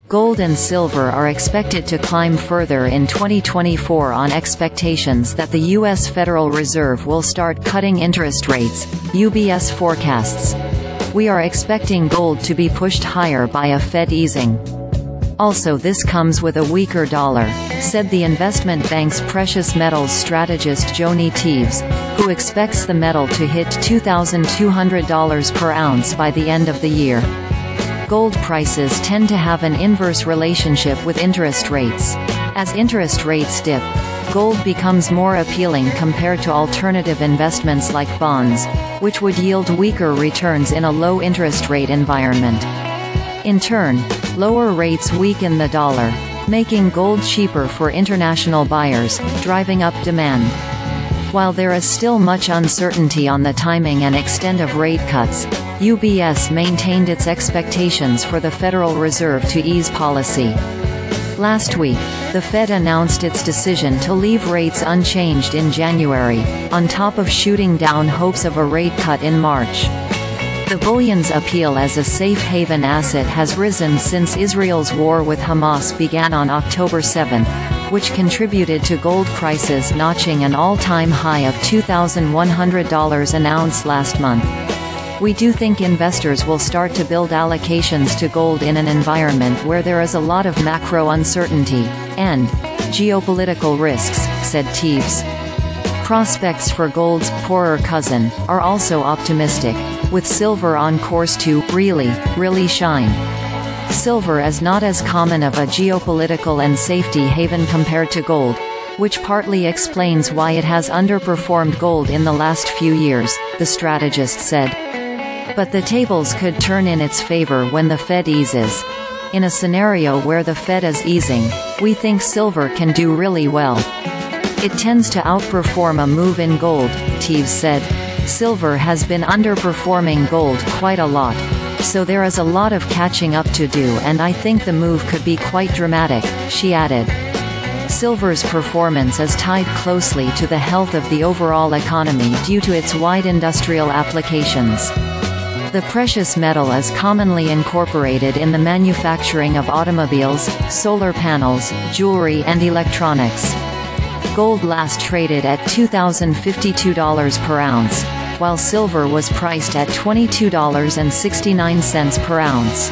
Gold and silver are expected to climb further in 2024 on expectations that the U.S. Federal Reserve will start cutting interest rates, UBS forecasts. We are expecting gold to be pushed higher by a Fed easing. Also, this comes with a weaker dollar, said the investment bank's precious metals strategist Joni Teves, who expects the metal to hit $2,200 per ounce by the end of the year. Gold prices tend to have an inverse relationship with interest rates. As interest rates dip, gold becomes more appealing compared to alternative investments like bonds, which would yield weaker returns in a low interest rate environment. In turn, lower rates weaken the dollar, making gold cheaper for international buyers, driving up demand. While there is still much uncertainty on the timing and extent of rate cuts, UBS maintained its expectations for the Federal Reserve to ease policy. Last week, the Fed announced its decision to leave rates unchanged in January, on top of shooting down hopes of a rate cut in March. The bullion's appeal as a safe haven asset has risen since Israel's war with Hamas began on October 7, which contributed to gold prices notching an all-time high of $2,100 an ounce last month. We do think investors will start to build allocations to gold in an environment where there is a lot of macro uncertainty and geopolitical risks, said Teves. Prospects for gold's poorer cousin are also optimistic, with silver on course to really shine. Silver is not as common of a geopolitical and safety haven compared to gold, which partly explains why it has underperformed gold in the last few years, the strategist said. But the tables could turn in its favor when the Fed eases. In a scenario where the Fed is easing, we think silver can do really well. It tends to outperform a move in gold, Teves said. Silver has been underperforming gold quite a lot, so there is a lot of catching up to do, and I think the move could be quite dramatic, she added. Silver's performance is tied closely to the health of the overall economy due to its wide industrial applications. The precious metal is commonly incorporated in the manufacturing of automobiles, solar panels, jewelry and electronics. Gold last traded at $2,052 per ounce, while silver was priced at $22.69 per ounce.